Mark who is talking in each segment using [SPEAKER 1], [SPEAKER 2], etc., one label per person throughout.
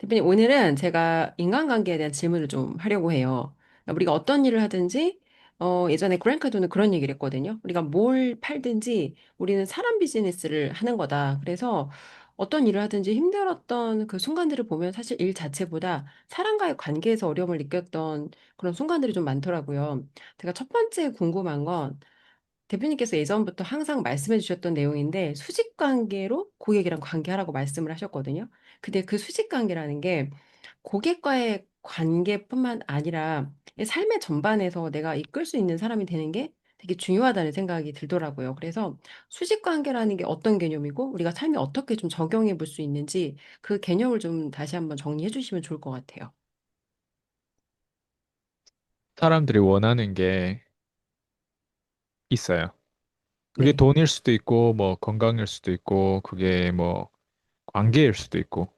[SPEAKER 1] 대표님, 오늘은 제가 인간관계에 대한 질문을 좀 하려고 해요. 우리가 어떤 일을 하든지, 예전에 그랜카도는 그런 얘기를 했거든요. 우리가 뭘 팔든지 우리는 사람 비즈니스를 하는 거다. 그래서 어떤 일을 하든지 힘들었던 그 순간들을 보면 사실 일 자체보다 사람과의 관계에서 어려움을 느꼈던 그런 순간들이 좀 많더라고요. 제가 첫 번째 궁금한 건 대표님께서 예전부터 항상 말씀해 주셨던 내용인데 수직 관계로 고객이랑 관계하라고 말씀을 하셨거든요. 근데 그 수직 관계라는 게 고객과의 관계뿐만 아니라 이 삶의 전반에서 내가 이끌 수 있는 사람이 되는 게 되게 중요하다는 생각이 들더라고요. 그래서 수직 관계라는 게 어떤 개념이고 우리가 삶에 어떻게 좀 적용해 볼 수 있는지 그 개념을 좀 다시 한번 정리해 주시면 좋을 것 같아요.
[SPEAKER 2] 사람들이 원하는 게 있어요. 그게
[SPEAKER 1] 네.
[SPEAKER 2] 돈일 수도 있고, 뭐 건강일 수도 있고, 그게 뭐 관계일 수도 있고,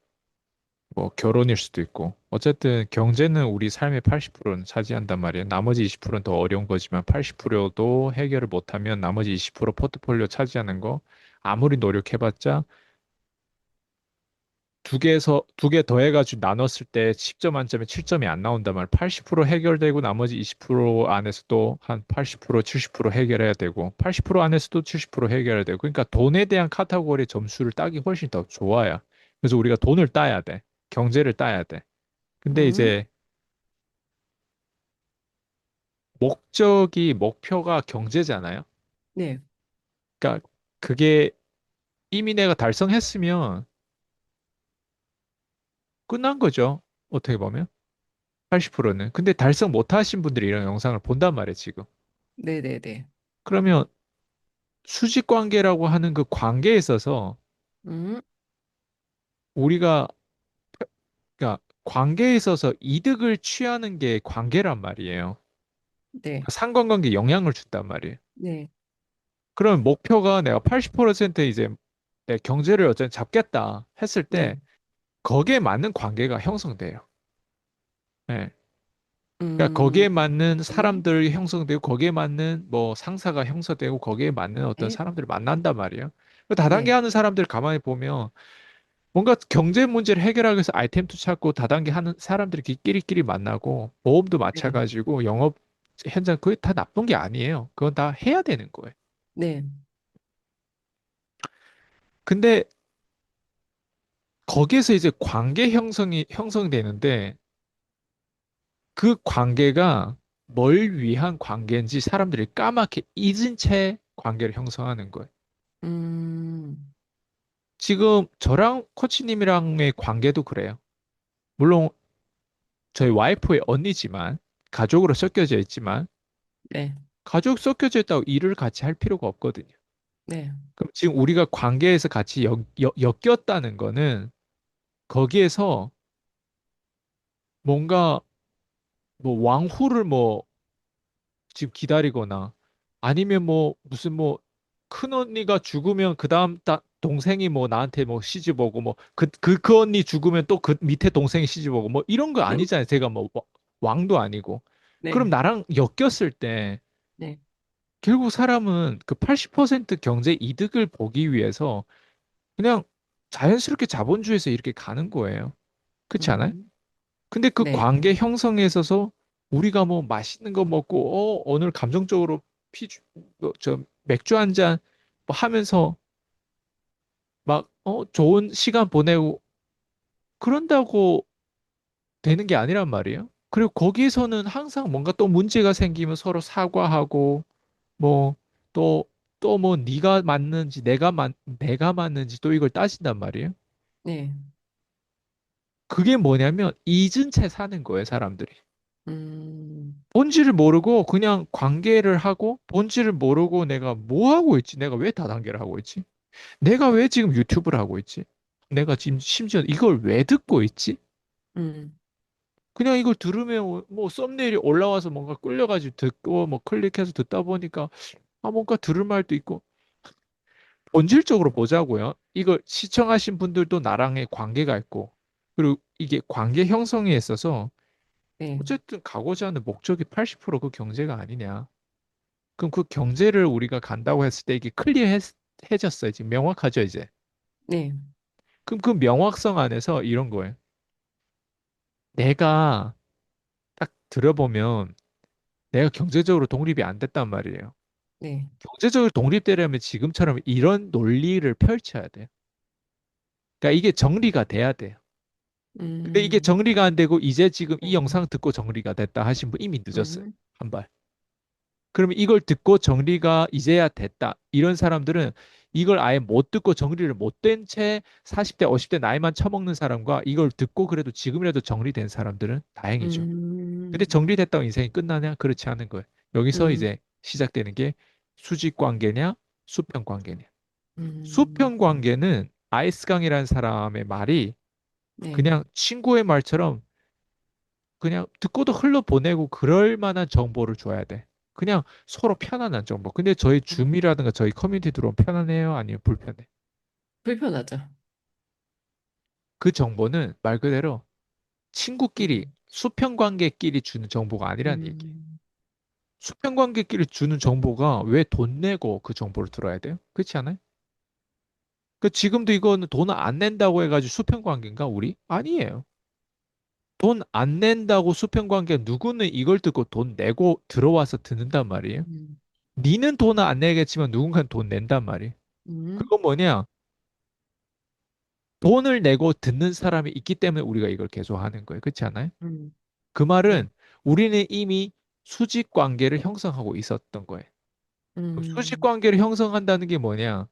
[SPEAKER 2] 뭐 결혼일 수도 있고. 어쨌든 경제는 우리 삶의 80%는 차지한단 말이에요. 나머지 20%는 더 어려운 거지만 80%도 해결을 못하면 나머지 20% 포트폴리오 차지하는 거 아무리 노력해봤자 두 개 더해가지고 나눴을 때 10점 만점에 7점이 안 나온단 말이에요. 80% 해결되고 나머지 20% 안에서도 한 80%, 70% 해결해야 되고 80% 안에서도 70% 해결해야 되고 그러니까 돈에 대한 카테고리 점수를 따기 훨씬 더 좋아요. 그래서 우리가 돈을 따야 돼. 경제를 따야 돼. 근데
[SPEAKER 1] 음,
[SPEAKER 2] 이제 목표가 경제잖아요.
[SPEAKER 1] 네.
[SPEAKER 2] 그러니까 그게 이미 내가 달성했으면 끝난 거죠. 어떻게 보면. 80%는. 근데 달성 못 하신 분들이 이런 영상을 본단 말이에요, 지금.
[SPEAKER 1] 네네네.
[SPEAKER 2] 그러면 수직 관계라고 하는 그 관계에 있어서
[SPEAKER 1] 음,
[SPEAKER 2] 우리가 그러니까 관계에 있어서 이득을 취하는 게 관계란 말이에요.
[SPEAKER 1] 네.
[SPEAKER 2] 상관관계에 영향을 준단 말이에요.
[SPEAKER 1] 네.
[SPEAKER 2] 그럼 목표가 내가 80% 이제 내 경제를 어쨌든 잡겠다 했을 때
[SPEAKER 1] 네.
[SPEAKER 2] 거기에 맞는 관계가 형성돼요. 예. 그러니까
[SPEAKER 1] 음,
[SPEAKER 2] 거기에 맞는
[SPEAKER 1] 음,
[SPEAKER 2] 사람들이 형성되고 거기에 맞는 뭐 상사가 형성되고 거기에 맞는 어떤
[SPEAKER 1] 네.
[SPEAKER 2] 사람들을 만난단 말이에요. 그 다단계
[SPEAKER 1] 네.
[SPEAKER 2] 하는 사람들 가만히 보면 뭔가 경제 문제를 해결하기 위해서 아이템도 찾고 다단계 하는 사람들이 끼리끼리 만나고 보험도
[SPEAKER 1] 네.
[SPEAKER 2] 마찬가지고 영업 현장 그게 다 나쁜 게 아니에요. 그건 다 해야 되는 거예요.
[SPEAKER 1] 네.
[SPEAKER 2] 근데 거기에서 이제 관계 형성이 형성되는데 그 관계가 뭘 위한 관계인지 사람들이 까맣게 잊은 채 관계를 형성하는 거예요.
[SPEAKER 1] 음,
[SPEAKER 2] 지금 저랑 코치님이랑의 관계도 그래요. 물론 저희 와이프의 언니지만 가족으로 섞여져 있지만
[SPEAKER 1] 네.
[SPEAKER 2] 가족 섞여져 있다고 일을 같이 할 필요가 없거든요.
[SPEAKER 1] 네.
[SPEAKER 2] 그럼 지금 우리가 관계에서 같이 엮였다는 거는 거기에서 뭔가 뭐 왕후를 뭐 지금 기다리거나 아니면 뭐 무슨 뭐 큰언니가 죽으면 그 다음 동생이 뭐 나한테 뭐 시집 오고 뭐 그 언니 죽으면 또 그 밑에 동생이 시집 오고 뭐 이런 거 아니잖아요. 제가 뭐 왕도 아니고. 그럼
[SPEAKER 1] 네.
[SPEAKER 2] 나랑 엮였을 때
[SPEAKER 1] 네.
[SPEAKER 2] 결국 사람은 그 80% 경제 이득을 보기 위해서 그냥 자연스럽게 자본주의에서 이렇게 가는 거예요. 그렇지 않아요?
[SPEAKER 1] 음,
[SPEAKER 2] 근데 그
[SPEAKER 1] 네.
[SPEAKER 2] 관계 형성에 있어서 우리가 뭐 맛있는 거 먹고 오늘 감정적으로 저 맥주 한 잔 뭐 하면서 막 좋은 시간 보내고 그런다고 되는 게 아니란 말이에요. 그리고 거기에서는 항상 뭔가 또 문제가 생기면 서로 사과하고 뭐 또 또 뭐 네가 맞는지 내가 맞는지 또 이걸 따진단 말이에요.
[SPEAKER 1] 네.
[SPEAKER 2] 그게 뭐냐면 잊은 채 사는 거예요, 사람들이.
[SPEAKER 1] 음,
[SPEAKER 2] 본질을 모르고 그냥 관계를 하고 본질을 모르고 내가 뭐 하고 있지? 내가 왜 다단계를 하고 있지? 내가 왜 지금 유튜브를 하고 있지? 내가 지금 심지어 이걸 왜 듣고 있지?
[SPEAKER 1] 음,
[SPEAKER 2] 그냥 이걸 들으면 뭐 썸네일이 올라와서 뭔가 끌려가지고 듣고 뭐 클릭해서 듣다 보니까 뭔가 들을 말도 있고 본질적으로 보자고요. 이걸 시청하신 분들도 나랑의 관계가 있고 그리고 이게 관계 형성에 있어서
[SPEAKER 1] 네.
[SPEAKER 2] 어쨌든 가고자 하는 목적이 80%그 경제가 아니냐. 그럼 그 경제를 우리가 간다고 했을 때 이게 클리어해졌어요. 지금 명확하죠, 이제.
[SPEAKER 1] 네.
[SPEAKER 2] 그럼 그 명확성 안에서 이런 거예요. 내가 딱 들어보면 내가 경제적으로 독립이 안 됐단 말이에요.
[SPEAKER 1] 네.
[SPEAKER 2] 경제적으로 독립되려면 지금처럼 이런 논리를 펼쳐야 돼요. 그러니까 이게 정리가 돼야 돼요. 근데 이게
[SPEAKER 1] 음,
[SPEAKER 2] 정리가 안 되고 이제 지금 이
[SPEAKER 1] 네.
[SPEAKER 2] 영상 듣고 정리가 됐다 하신 분 이미 늦었어요.
[SPEAKER 1] 음,
[SPEAKER 2] 한 발. 그러면 이걸 듣고 정리가 이제야 됐다. 이런 사람들은 이걸 아예 못 듣고 정리를 못 된 채 40대, 50대 나이만 처먹는 사람과 이걸 듣고 그래도 지금이라도 정리된 사람들은 다행이죠. 근데
[SPEAKER 1] 음,
[SPEAKER 2] 정리됐다고 인생이 끝나냐? 그렇지 않은 거예요. 여기서
[SPEAKER 1] 음,
[SPEAKER 2] 이제 시작되는 게 수직 관계냐, 수평 관계냐.
[SPEAKER 1] 음,
[SPEAKER 2] 수평 관계는 아이스강이라는 사람의 말이
[SPEAKER 1] 네.
[SPEAKER 2] 그냥 친구의 말처럼 그냥 듣고도 흘러보내고 그럴 만한 정보를 줘야 돼. 그냥 서로 편안한 정보. 근데 저희 줌이라든가 저희 커뮤니티 들어오면 편안해요? 아니면 불편해?
[SPEAKER 1] 불편하죠.
[SPEAKER 2] 그 정보는 말 그대로 친구끼리,
[SPEAKER 1] 음,
[SPEAKER 2] 수평 관계끼리 주는 정보가 아니라는 얘기예요.
[SPEAKER 1] 음,
[SPEAKER 2] 수평 관계끼리 주는 정보가 왜 돈 내고 그 정보를 들어야 돼요? 그렇지 않아요? 그 지금도 이거는 돈을 안 낸다고 해가지고 수평 관계인가 우리? 아니에요. 돈 안 낸다고 수평 관계 누구는 이걸 듣고 돈 내고 들어와서 듣는단 말이에요.
[SPEAKER 1] 음,
[SPEAKER 2] 니는 돈을 안 내겠지만 누군가는 돈 낸단 말이에요.
[SPEAKER 1] 음,
[SPEAKER 2] 그건 뭐냐? 돈을 내고 듣는 사람이 있기 때문에 우리가 이걸 계속 하는 거예요. 그렇지 않아요?
[SPEAKER 1] 음,
[SPEAKER 2] 그
[SPEAKER 1] 네.
[SPEAKER 2] 말은 우리는 이미 수직 관계를 형성하고 있었던 거예요. 그럼 수직
[SPEAKER 1] 음,
[SPEAKER 2] 관계를 형성한다는 게 뭐냐?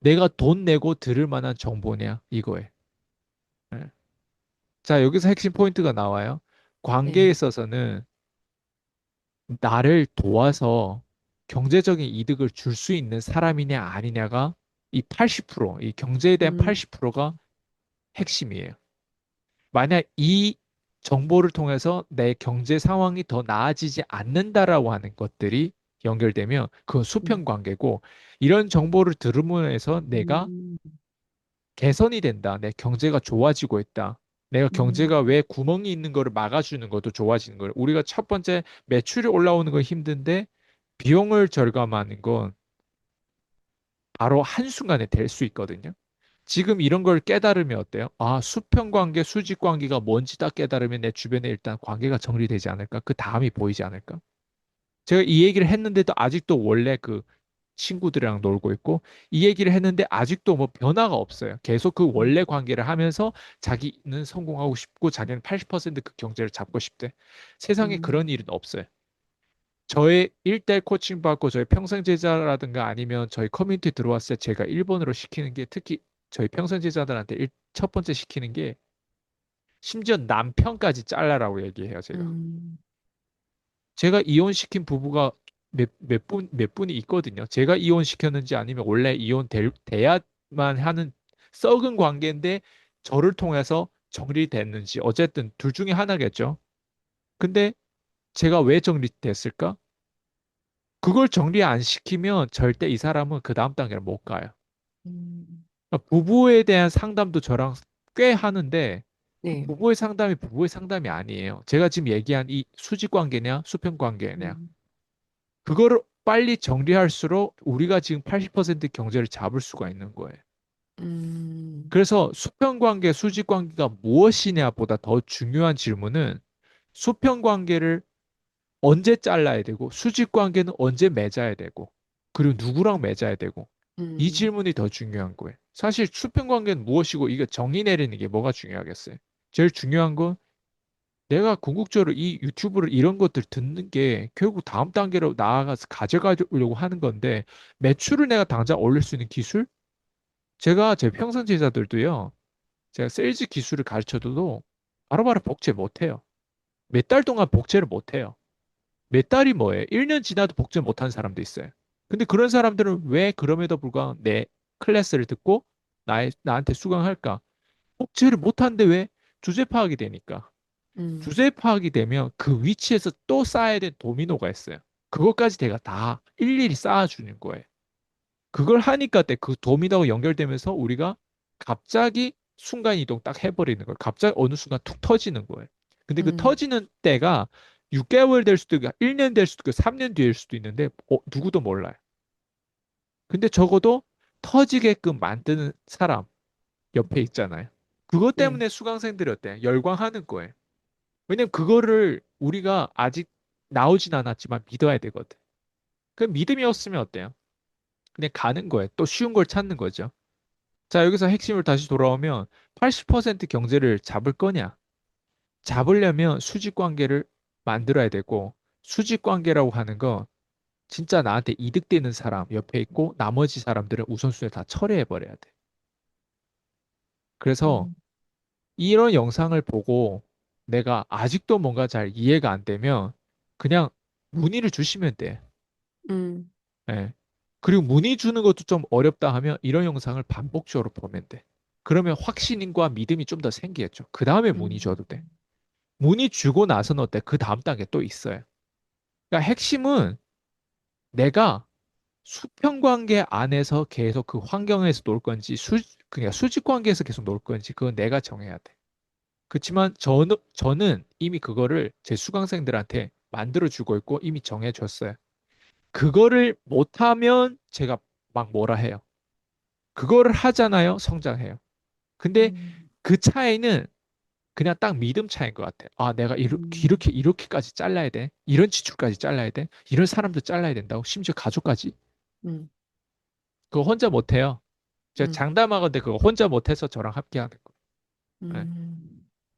[SPEAKER 2] 내가 돈 내고 들을 만한 정보냐? 이거예요. 예. 자, 여기서 핵심 포인트가 나와요. 관계에
[SPEAKER 1] 네.
[SPEAKER 2] 있어서는 나를 도와서 경제적인 이득을 줄 수 있는 사람이냐 아니냐가 이 80%, 이 경제에 대한
[SPEAKER 1] 음,
[SPEAKER 2] 80%가 핵심이에요. 만약 이 정보를 통해서 내 경제 상황이 더 나아지지 않는다라고 하는 것들이 연결되면 그건 수평
[SPEAKER 1] 음,
[SPEAKER 2] 관계고 이런 정보를 들음으로 해서 내가
[SPEAKER 1] 음,
[SPEAKER 2] 개선이 된다. 내 경제가 좋아지고 있다. 내가 경제가
[SPEAKER 1] 음,
[SPEAKER 2] 왜 구멍이 있는 거를 막아주는 것도 좋아지는 거예요. 우리가 첫 번째 매출이 올라오는 건 힘든데 비용을 절감하는 건 바로 한순간에 될 수 있거든요. 지금 이런 걸 깨달으면 어때요? 아, 수평 관계, 수직 관계가 뭔지 딱 깨달으면 내 주변에 일단 관계가 정리되지 않을까? 그 다음이 보이지 않을까? 제가 이 얘기를 했는데도 아직도 원래 그 친구들이랑 놀고 있고 이 얘기를 했는데 아직도 뭐 변화가 없어요. 계속 그 원래
[SPEAKER 1] 음,
[SPEAKER 2] 관계를 하면서 자기는 성공하고 싶고 자기는 80%그 경제를 잡고 싶대. 세상에 그런
[SPEAKER 1] 음,
[SPEAKER 2] 일은 없어요. 저의 1대1 코칭 받고 저희 평생 제자라든가 아니면 저희 커뮤니티 들어왔을 때 제가 1번으로 시키는 게 특히 저희 평생 제자들한테 첫 번째 시키는 게 심지어 남편까지 잘라라고 얘기해요, 제가.
[SPEAKER 1] 음,
[SPEAKER 2] 제가 이혼시킨 부부가 몇 분이 있거든요. 제가 이혼시켰는지 아니면 원래 돼야만 하는 썩은 관계인데 저를 통해서 정리됐는지 어쨌든 둘 중에 하나겠죠. 근데 제가 왜 정리됐을까? 그걸 정리 안 시키면 절대 이 사람은 그 다음 단계를 못 가요.
[SPEAKER 1] 음,
[SPEAKER 2] 그러니까 부부에 대한 상담도 저랑 꽤 하는데 그
[SPEAKER 1] 네.
[SPEAKER 2] 부부의 상담이 부부의 상담이 아니에요. 제가 지금 얘기한 이 수직 관계냐 수평 관계냐
[SPEAKER 1] 음,
[SPEAKER 2] 그거를 빨리 정리할수록 우리가 지금 80% 경제를 잡을 수가 있는 거예요.
[SPEAKER 1] 음,
[SPEAKER 2] 그래서 수평 관계, 수직 관계가 무엇이냐보다 더 중요한 질문은 수평 관계를 언제 잘라야 되고 수직 관계는 언제 맺어야 되고 그리고 누구랑 맺어야 되고 이
[SPEAKER 1] 음,
[SPEAKER 2] 질문이 더 중요한 거예요. 사실 수평 관계는 무엇이고 이거 정의 내리는 게 뭐가 중요하겠어요? 제일 중요한 건 내가 궁극적으로 이 유튜브를 이런 것들 듣는 게 결국 다음 단계로 나아가서 가져가려고 하는 건데 매출을 내가 당장 올릴 수 있는 기술? 제가 제 평생 제자들도요. 제가 세일즈 기술을 가르쳐줘도 바로바로 복제 못해요. 몇 달 동안 복제를 못해요. 몇 달이 뭐예요? 1년 지나도 복제 못한 사람도 있어요. 근데 그런 사람들은 왜 그럼에도 불구하고 내 클래스를 듣고 나한테 수강할까? 복제를 못하는데 왜? 주제 파악이 되니까.
[SPEAKER 1] 음,
[SPEAKER 2] 주제 파악이 되면 그 위치에서 또 쌓아야 될 도미노가 있어요. 그것까지 내가 다 일일이 쌓아주는 거예요. 그걸 하니까 때 그 도미노가 연결되면서 우리가 갑자기 순간 이동 딱 해버리는 거예요. 갑자기 어느 순간 툭 터지는 거예요. 근데 그
[SPEAKER 1] 음,
[SPEAKER 2] 터지는 때가 6개월 될 수도 있고 1년 될 수도 있고 3년 뒤일 수도 있는데 누구도 몰라요. 근데 적어도 터지게끔 만드는 사람 옆에 있잖아요. 그것
[SPEAKER 1] 네.
[SPEAKER 2] 때문에 수강생들이 어때? 열광하는 거예요. 왜냐면 그거를 우리가 아직 나오진 않았지만 믿어야 되거든. 그 믿음이 없으면 어때요? 그냥 가는 거예요. 또 쉬운 걸 찾는 거죠. 자, 여기서 핵심을 다시 돌아오면 80% 경제를 잡을 거냐? 잡으려면 수직 관계를 만들어야 되고 수직 관계라고 하는 건 진짜 나한테 이득되는 사람 옆에 있고 나머지 사람들은 우선순위를 다 처리해 버려야 돼. 그래서
[SPEAKER 1] 음,
[SPEAKER 2] 이런 영상을 보고 내가 아직도 뭔가 잘 이해가 안 되면 그냥 문의를 주시면 돼.
[SPEAKER 1] 음,
[SPEAKER 2] 예. 그리고 문의 주는 것도 좀 어렵다 하면 이런 영상을 반복적으로 보면 돼. 그러면 확신과 믿음이 좀 더 생기겠죠. 그 다음에 문의
[SPEAKER 1] 음,
[SPEAKER 2] 줘도 돼. 문의 주고 나서는 어때? 그 다음 단계 또 있어요. 그러니까 핵심은 내가 수평 관계 안에서 계속 그 환경에서 놀 건지 그냥 수직 관계에서 계속 놀 건지 그건 내가 정해야 돼. 그렇지만 저는 이미 그거를 제 수강생들한테 만들어 주고 있고 이미 정해 줬어요. 그거를 못하면 제가 막 뭐라 해요. 그거를 하잖아요. 성장해요. 근데
[SPEAKER 1] 음,
[SPEAKER 2] 그 차이는 그냥 딱 믿음 차이인 것 같아. 아, 내가
[SPEAKER 1] 음,
[SPEAKER 2] 이렇게까지 잘라야 돼. 이런 지출까지 잘라야 돼. 이런 사람도 잘라야 된다고. 심지어 가족까지.
[SPEAKER 1] 음,
[SPEAKER 2] 그거 혼자 못해요. 제가
[SPEAKER 1] 음,
[SPEAKER 2] 장담하건대 그거 혼자 못해서 저랑 함께 하는 거. 예.